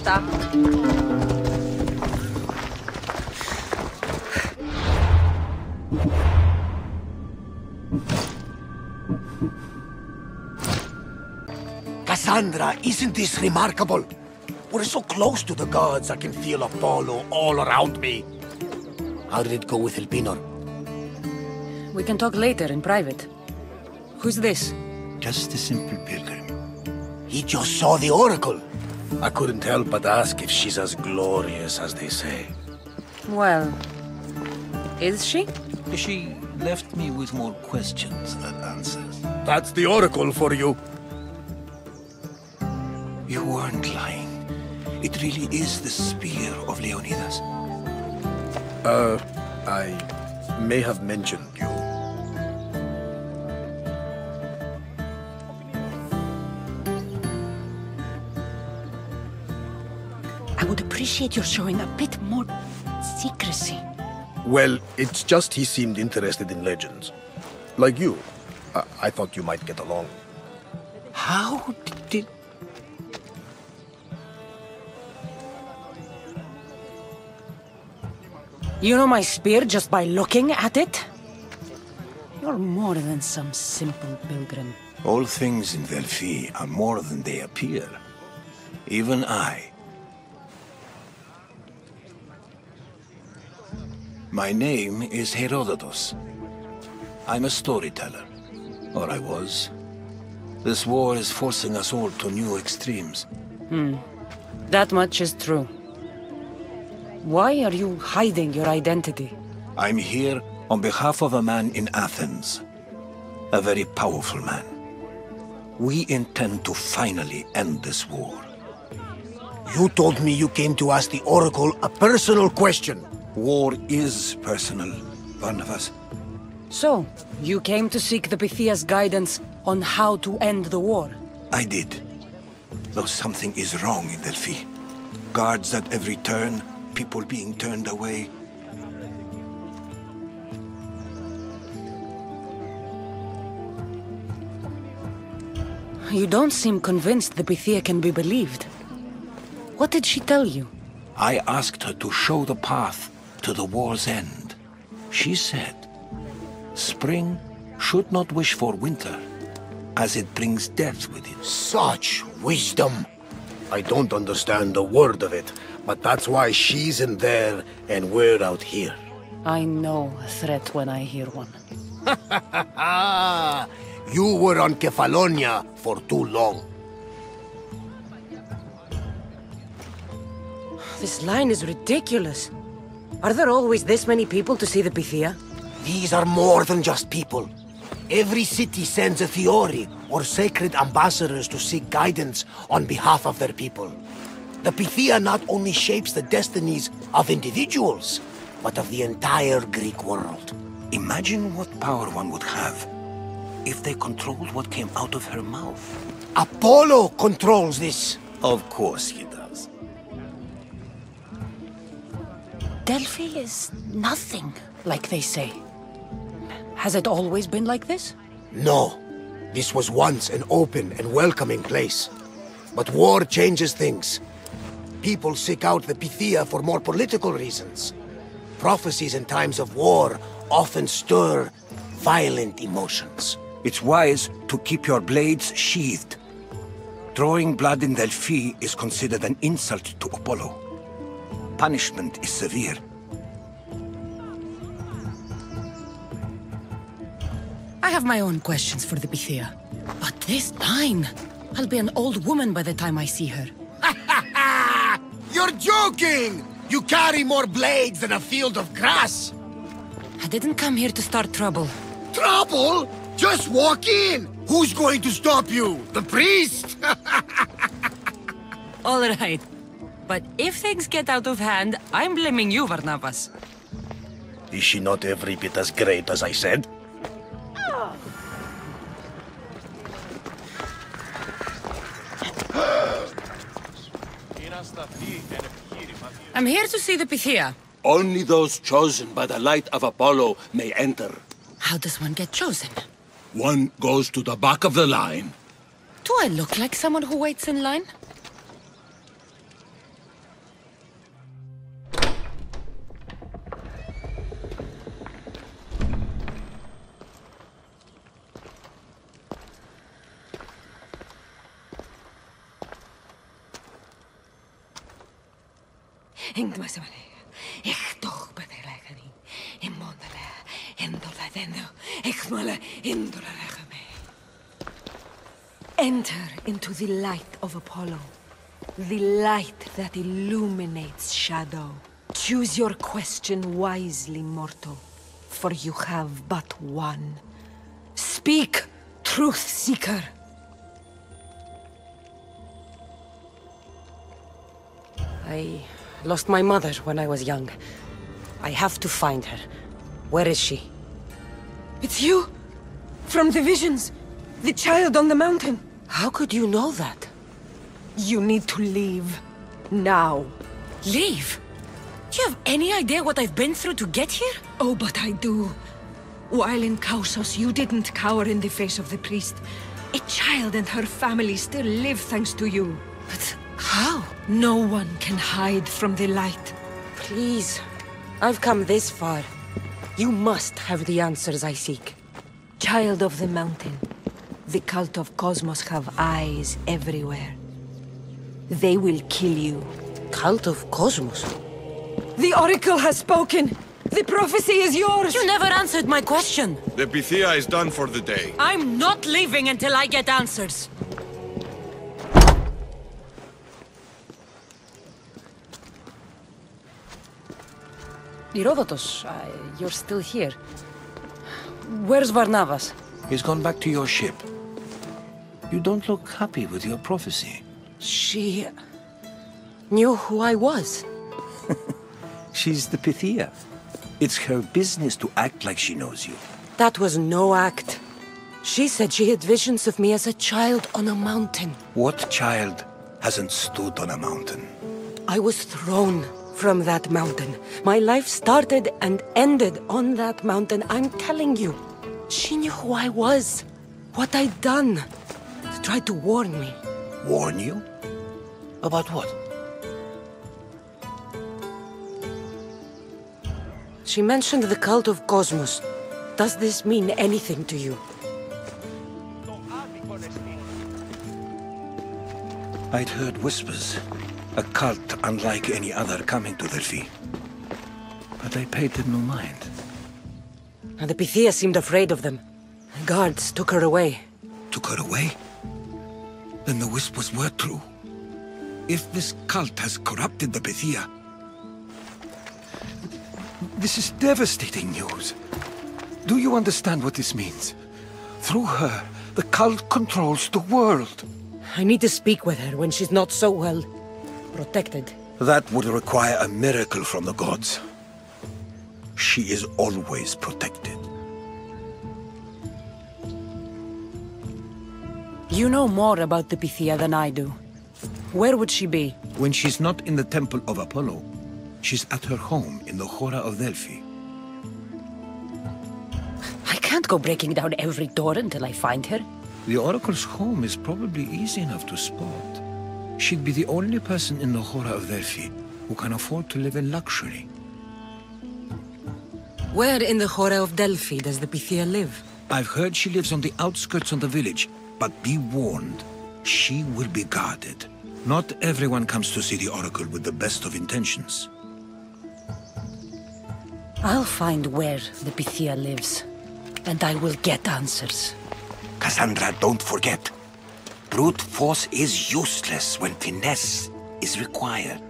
basta. Cassandra, isn't this remarkable? We're so close to the gods, I can feel Apollo all around me. How did it go with Elpinor? We can talk later in private. Who's this? Just a simple pilgrim. He just saw the oracle. I couldn't help but ask if she's as glorious as they say. Well, is she? She left me with more questions than answers. That's the oracle for you. You weren't lying. It really is the spear of Leonidas. I may have mentioned you. I would appreciate your showing a bit more secrecy. Well, it's just he seemed interested in legends. Like you. I thought you might get along. How did... You know my spear just by looking at it? You're more than some simple pilgrim. All things in Delphi are more than they appear. Even I. My name is Herodotus. I'm a storyteller. Or I was. This war is forcing us all to new extremes. That much is true. Why are you hiding your identity? I'm here on behalf of a man in Athens. A very powerful man. We intend to finally end this war. You told me you came to ask the oracle a personal question. War is personal, Barnabas. So, you came to seek the Pythia's guidance on how to end the war? I did. Though something is wrong in Delphi. Guards at every turn, people being turned away. You don't seem convinced the Pythia can be believed. What did she tell you? I asked her to show the path to the war's end. She said, spring should not wish for winter, as it brings death with it. Such wisdom! I don't understand a word of it, but that's why she's in there and we're out here. I know a threat when I hear one. You were on Kefalonia for too long. This line is ridiculous. Are there always this many people to see the Pythia? These are more than just people. Every city sends a Fiori or sacred ambassadors to seek guidance on behalf of their people. The Pythia not only shapes the destinies of individuals, but of the entire Greek world. Imagine what power one would have if they controlled what came out of her mouth. Apollo controls this. Of course he does. Delphi is nothing, like they say. Has it always been like this? No. This was once an open and welcoming place. But war changes things. People seek out the Pythia for more political reasons. Prophecies in times of war often stir violent emotions. It's wise to keep your blades sheathed. Drawing blood in Delphi is considered an insult to Apollo. Punishment is severe. I have my own questions for the Pythia. But this line... I'll be an old woman by the time I see her. You're joking! You carry more blades than a field of grass! I didn't come here to start trouble. Trouble? Just walk in! Who's going to stop you? The priest? All right. But if things get out of hand, I'm blaming you, Barnabas. Is she not every bit as great as I said? I'm here to see the Pythia. Only those chosen by the light of Apollo may enter. How does one get chosen? One goes to the back of the line. Do I look like someone who waits in line? Ingmasmale, Echtoch Badelagani, Immondale, Indoladendo, Echmale, Indolagame. Enter into the light of Apollo, the light that illuminates shadow. Choose your question wisely, mortal, for you have but one. Speak, truth seeker. I lost my mother when I was young. I have to find her. Where is she? It's you! From the visions! The child on the mountain! How could you know that? You need to leave. Now. Leave? Do you have any idea what I've been through to get here? Oh, but I do. While in Kausos, you didn't cower in the face of the priest. A child and her family still live thanks to you. But how? No one can hide from the light. Please. I've come this far. You must have the answers I seek. Child of the mountain, the cult of Cosmos have eyes everywhere. They will kill you. Cult of Cosmos? The Oracle has spoken! The prophecy is yours! You never answered my question! The Pythia is done for the day. I'm not leaving until I get answers! Herodotus, you're still here. Where's Barnabas? He's gone back to your ship. You don't look happy with your prophecy. She knew who I was. She's the Pythia. It's her business to act like she knows you. That was no act. She said she had visions of me as a child on a mountain. What child hasn't stood on a mountain? I was thrown from that mountain. My life started and ended on that mountain. I'm telling you. She knew who I was, what I'd done. She tried to warn me. Warn you? About what? She mentioned the cult of Cosmos. Does this mean anything to you? I'd heard whispers. A cult unlike any other coming to Delphi. But I paid it no mind. And the Pythia seemed afraid of them. The guards took her away. Took her away? Then the whispers were true. If this cult has corrupted the Pythia... This is devastating news. Do you understand what this means? Through her, the cult controls the world. I need to speak with her when she's not so well protected. That would require a miracle from the gods. She is always protected. You know more about the Pythia than I do. Where would she be? When she's not in the temple of Apollo, she's at her home in the Hora of Delphi. I can't go breaking down every door until I find her. The Oracle's home is probably easy enough to spot. She'd be the only person in the Hora of Delphi who can afford to live in luxury. Where in the Hora of Delphi does the Pythia live? I've heard she lives on the outskirts of the village, but be warned, she will be guarded. Not everyone comes to see the Oracle with the best of intentions. I'll find where the Pythia lives, and I will get answers. Cassandra, don't forget. Brute force is useless when finesse is required.